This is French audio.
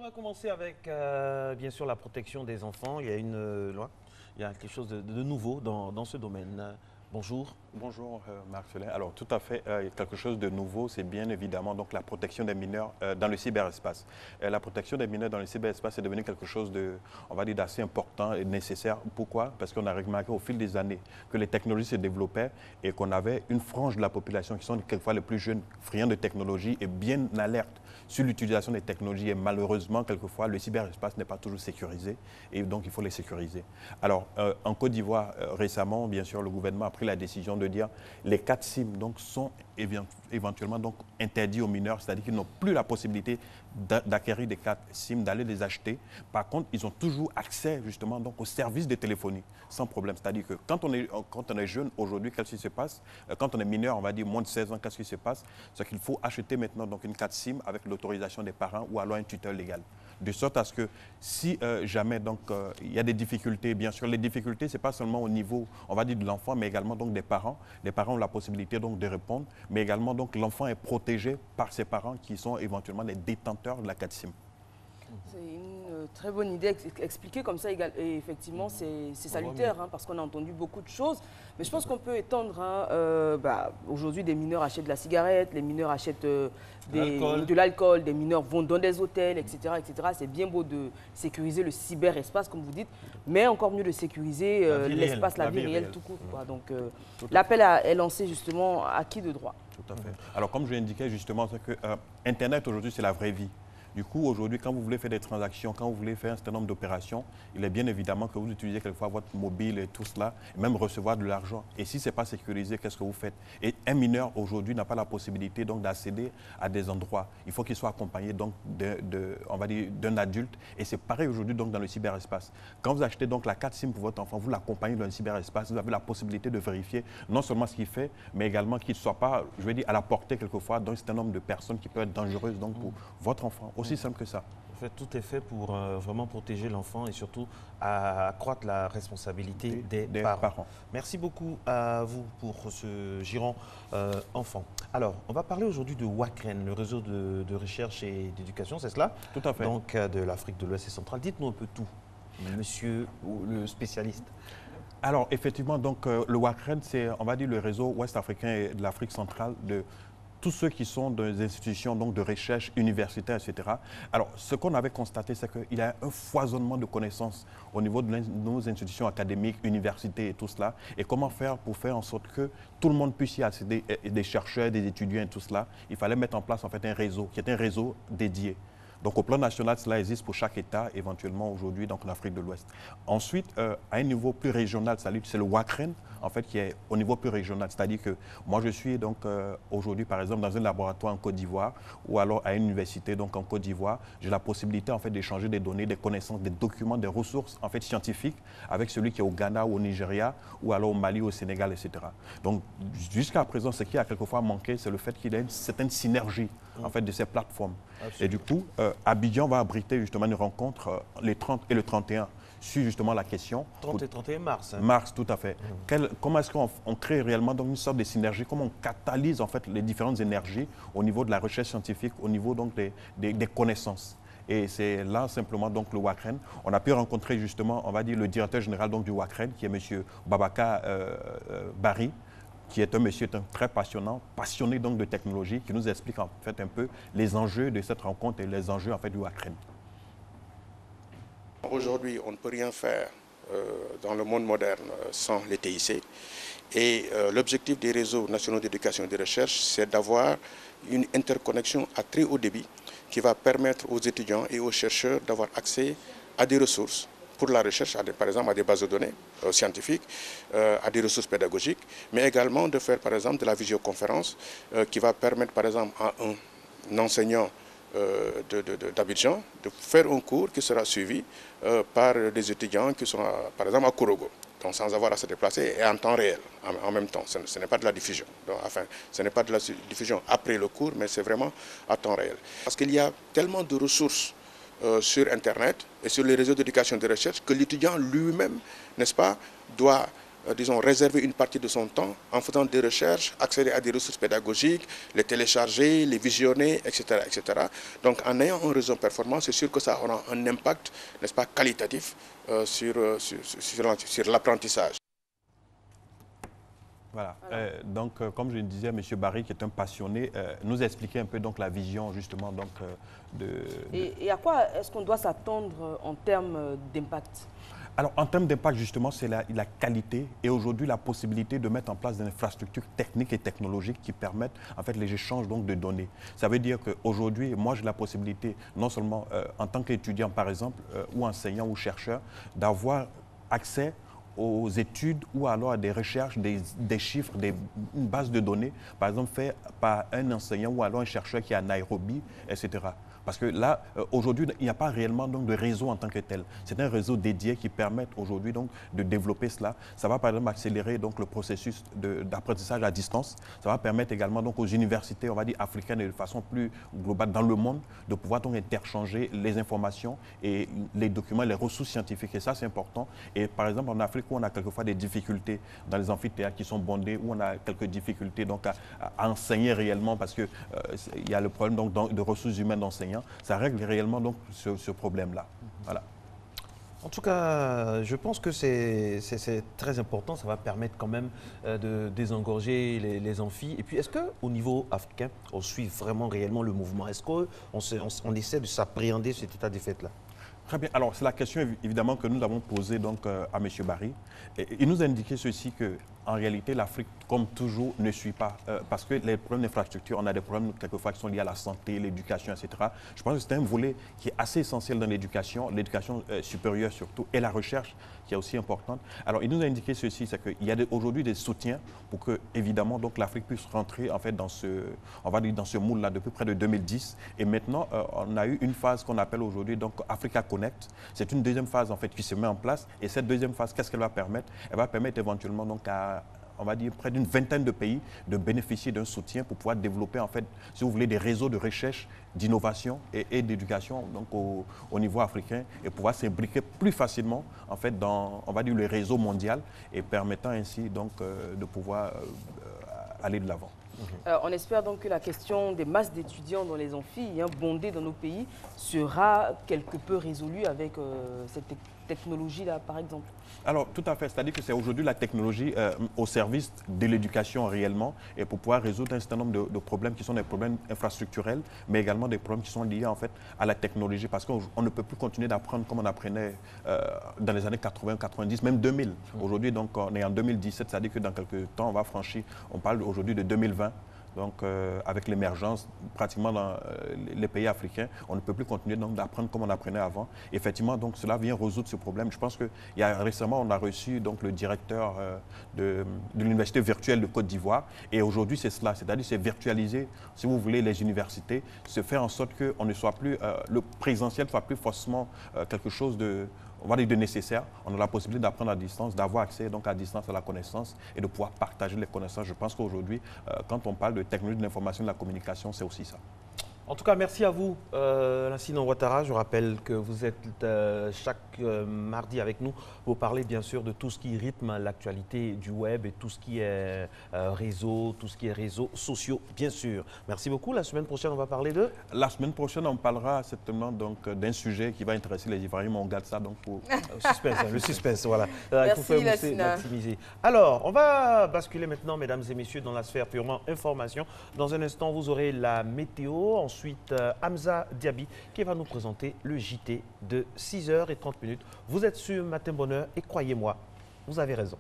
va commencer avec, bien sûr, la protection des enfants. Il y a une loi, il y a quelque chose de nouveau dans ce domaine. Bonjour. Bonjour Marcelin. Alors tout à fait, quelque chose de nouveau, c'est bien évidemment donc la protection des mineurs dans le cyberespace. La protection des mineurs dans le cyberespace est devenu quelque chose de, on va dire, d'assez important et nécessaire. Pourquoi? Parce qu'on a remarqué au fil des années que les technologies se développaient et qu'on avait une frange de la population qui sont quelquefois les plus jeunes, friands de technologie et bien alerte sur l'utilisation des technologies. Et malheureusement, quelquefois, le cyberespace n'est pas toujours sécurisé et donc il faut les sécuriser. Alors en Côte d'Ivoire, récemment, bien sûr, le gouvernement a pris la décision de dire les 4 SIM donc, sont éventuellement donc, interdits aux mineurs, c'est-à-dire qu'ils n'ont plus la possibilité d'acquérir des 4 SIM, d'aller les acheter. Par contre, ils ont toujours accès justement donc, aux services de téléphonie sans problème. C'est-à-dire que quand on est jeune aujourd'hui, qu'est-ce qui se passe? Quand on est mineur, on va dire moins de 16 ans, qu'est-ce qui se passe? C'est qu'il faut acheter maintenant donc, une 4 SIM avec l'autorisation des parents ou alors un tuteur légal. De sorte à ce que si jamais donc, il y a des difficultés, bien sûr, les difficultés, ce n'est pas seulement au niveau, on va dire, de l'enfant, mais également donc, des parents. Les parents ont la possibilité donc, de répondre, mais également donc, l'enfant est protégé par ses parents qui sont éventuellement les détenteurs de la 4 SIM. C'est une très bonne idée expliquée comme ça, et effectivement c'est salutaire, hein, parce qu'on a entendu beaucoup de choses. Mais je pense qu'on peut étendre, hein, aujourd'hui des mineurs achètent de la cigarette, les mineurs achètent de l'alcool, des mineurs vont dans des hôtels, etc. etc. C'est bien beau de sécuriser le cyberespace, comme vous dites, mais encore mieux de sécuriser l'espace, la vie réelle tout court. Quoi. Donc l'appel est lancé justement à qui de droit? Tout à fait. Alors comme je l'indiquais justement, c'est que Internet aujourd'hui c'est la vraie vie. Du coup, aujourd'hui, quand vous voulez faire des transactions, quand vous voulez faire un certain nombre d'opérations, il est bien évidemment que vous utilisez quelquefois votre mobile et tout cela, et même recevoir de l'argent. Et si ce n'est pas sécurisé, qu'est-ce que vous faites? Et un mineur, aujourd'hui, n'a pas la possibilité d'accéder à des endroits. Il faut qu'il soit accompagné donc, on va dire, d'un adulte. Et c'est pareil aujourd'hui donc, dans le cyberespace. Quand vous achetez donc, la 4 SIM pour votre enfant, vous l'accompagnez dans le cyberespace, vous avez la possibilité de vérifier non seulement ce qu'il fait, mais également qu'il ne soit pas, je vais dire, à la portée quelquefois d'un certain nombre de personnes qui peuvent être dangereuses donc, pour votre enfant. Aussi simple que ça. En fait, tout est fait pour vraiment protéger l'enfant et surtout accroître la responsabilité des parents. Merci beaucoup à vous pour ce giron enfant. Alors, on va parler aujourd'hui de WACREN, le réseau de recherche et d'éducation, c'est cela? Tout à fait. Donc, de l'Afrique de l'Ouest et centrale. Dites-nous un peu tout, monsieur le spécialiste. Alors, effectivement, donc, le WACREN, c'est, on va dire, le réseau ouest-africain et de l'Afrique centrale de tous ceux qui sont dans des institutions donc, de recherche universitaire, etc. Alors, ce qu'on avait constaté, c'est qu'il y a un foisonnement de connaissances au niveau de nos institutions académiques, universités et tout cela. Et comment faire pour faire en sorte que tout le monde puisse y accéder, des chercheurs, des étudiants et tout cela. Il fallait mettre en place en fait un réseau, qui est un réseau dédié. Donc au plan national, cela existe pour chaque État, éventuellement aujourd'hui, donc en Afrique de l'Ouest. Ensuite, à un niveau plus régional, c'est le WACREN, en fait, qui est au niveau plus régional. C'est-à-dire que moi, je suis donc aujourd'hui, par exemple, dans un laboratoire en Côte d'Ivoire ou alors à une université donc en Côte d'Ivoire. J'ai la possibilité en fait d'échanger des données, des connaissances, des documents, des ressources en fait scientifiques avec celui qui est au Ghana ou au Nigeria ou alors au Mali ou au Sénégal, etc. Donc jusqu'à présent, ce qui a quelquefois manqué, c'est le fait qu'il y ait une certaine synergie en fait de ces plateformes. Absolument. Et du coup, Abidjan va abriter justement une rencontre les 30 et le 31 sur justement la question. 30 et 31 mars. Hein. Mars, tout à fait. Comment est-ce qu'on crée réellement donc une sorte de synergie? Comment on catalyse en fait les différentes énergies au niveau de la recherche scientifique, au niveau donc des connaissances? Et c'est là simplement donc le WACREN. On a pu rencontrer justement, on va dire, le directeur général donc, du WACREN, qui est M. Babaka Barry, qui est un monsieur très passionné donc de technologie, qui nous explique en fait un peu les enjeux de cette rencontre et les enjeux en fait du WACREN. Aujourd'hui, on ne peut rien faire dans le monde moderne sans les TIC. Et l'objectif des réseaux nationaux d'éducation et de recherche, c'est d'avoir une interconnexion à très haut débit qui va permettre aux étudiants et aux chercheurs d'avoir accès à des ressources pour la recherche, par exemple à des bases de données scientifiques, à des ressources pédagogiques, mais également de faire par exemple de la visioconférence qui va permettre par exemple à un enseignant d'Abidjan de faire un cours qui sera suivi par des étudiants qui sont par exemple à Kourogo, donc sans avoir à se déplacer et en temps réel, en même temps. Ce n'est pas de la diffusion. Donc, enfin, ce n'est pas de la diffusion après le cours, mais c'est vraiment à temps réel. Parce qu'il y a tellement de ressources sur Internet et sur les réseaux d'éducation et de recherche que l'étudiant lui-même, n'est-ce pas, doit disons, réserver une partie de son temps en faisant des recherches, accéder à des ressources pédagogiques, les télécharger, les visionner, etc., etc. Donc, en ayant un réseau performant, c'est sûr que ça aura un impact, n'est-ce pas, qualitatif sur l'apprentissage. Voilà. Donc, comme je le disais, M. Barry, qui est un passionné, nous expliquait un peu donc, la vision, justement, donc, Et à quoi est-ce qu'on doit s'attendre en termes d'impact? Alors, en termes d'impact, justement, c'est la qualité et aujourd'hui la possibilité de mettre en place des infrastructures techniques et technologiques qui permettent, en fait, les échanges donc, de données. Ça veut dire qu'aujourd'hui, moi, j'ai la possibilité, non seulement en tant qu'étudiant, par exemple, ou enseignant ou chercheur, d'avoir accès aux études ou alors à des recherches, des chiffres, une base de données, par exemple, fait par un enseignant ou alors un chercheur qui est à Nairobi, etc. Parce que là, aujourd'hui, il n'y a pas réellement donc, de réseau en tant que tel. C'est un réseau dédié qui permet aujourd'hui donc, de développer cela. Ça va par exemple accélérer donc, le processus d'apprentissage à distance. Ça va permettre également donc, aux universités, on va dire africaines et de façon plus globale dans le monde, de pouvoir donc, interchanger les informations et les documents, les ressources scientifiques. Et ça, c'est important. Et par exemple, en Afrique, où on a quelquefois des difficultés dans les amphithéâtres qui sont bondés, où on a quelques difficultés donc, à enseigner réellement parce qu'il y a le problème donc, de ressources humaines d'enseignants. Ça règle réellement donc ce problème-là. Voilà. En tout cas, je pense que c'est très important. Ça va permettre quand même de désengorger les amphis. Et puis, est-ce qu'au niveau africain, on suit vraiment réellement le mouvement? Est-ce qu'on essaie de s'appréhender cet état des faits-là? Très bien. Alors, c'est la question évidemment que nous avons posée donc, à M. Barry. Et il nous a indiqué ceci qu'en réalité, l'Afrique, comme toujours, ne suit pas. Parce que les problèmes d'infrastructure, on a des problèmes quelquefois qui sont liés à la santé, l'éducation, etc. Je pense que c'est un volet qui est assez essentiel dans l'éducation supérieure surtout, et la recherche qui est aussi importante. Alors, il nous a indiqué ceci, c'est qu'il y a aujourd'hui des soutiens pour que, évidemment, donc l'Afrique puisse rentrer en fait dans on va dire dans ce moule-là depuis près de 2010. Et maintenant, on a eu une phase qu'on appelle aujourd'hui donc Africa Connect. C'est une deuxième phase en fait qui se met en place. Et cette deuxième phase, qu'est-ce qu'elle va permettre? Elle va permettre éventuellement donc à, on va dire, près d'une vingtaine de pays de bénéficier d'un soutien pour pouvoir développer, en fait, si vous voulez, des réseaux de recherche, d'innovation et d'éducation donc au niveau africain et pouvoir s'imbriquer plus facilement, en fait, dans, on va dire, le réseau mondial et permettant ainsi donc de pouvoir aller de l'avant. Alors, on espère donc que la question des masses d'étudiants dans les amphis, bondés dans nos pays, sera quelque peu résolue avec cette technologie-là, par exemple. Alors, tout à fait. C'est-à-dire que c'est aujourd'hui la technologie au service de l'éducation réellement et pour pouvoir résoudre un certain nombre de problèmes qui sont des problèmes infrastructurels, mais également des problèmes qui sont liés en fait à la technologie parce qu'on ne peut plus continuer d'apprendre comme on apprenait dans les années 80, 90, même 2000. Aujourd'hui, donc, on est en 2017, c'est-à-dire que dans quelques temps, on parle aujourd'hui de 2020. Donc, avec l'émergence, pratiquement dans les pays africains, on ne peut plus continuer d'apprendre comme on apprenait avant. Effectivement, donc, cela vient résoudre ce problème. Je pense que récemment, on a reçu donc, le directeur de l'université virtuelle de Côte d'Ivoire. Et aujourd'hui, c'est cela, c'est-à-dire c'est virtualiser, si vous voulez, les universités, se faire en sorte que on ne soit plus, le présentiel ne soit plus forcément quelque chose de... on va dire de nécessaire. On a la possibilité d'apprendre à distance, d'avoir accès donc à distance à la connaissance et de pouvoir partager les connaissances. Je pense qu'aujourd'hui, quand on parle de technologie de l'information et de la communication, c'est aussi ça. En tout cas, merci à vous, Lassina Ouattara. Je rappelle que vous êtes chaque mardi avec nous pour parler bien sûr de tout ce qui rythme l'actualité du web et tout ce qui est réseau, tout ce qui est réseaux sociaux, bien sûr. Merci beaucoup. La semaine prochaine, on va parler de... La semaine prochaine, on parlera certainement d'un sujet qui va intéresser les Ivoiriens, mais on garde ça donc pour... le suspense, voilà. Merci, il faut maximiser. Alors, on va basculer maintenant, mesdames et messieurs, dans la sphère purement information. Dans un instant, vous aurez la météo. Ensuite, Hamza Diaby qui va nous présenter le JT de 6h30. Vous êtes sur Matin Bonheur et croyez-moi, vous avez raison.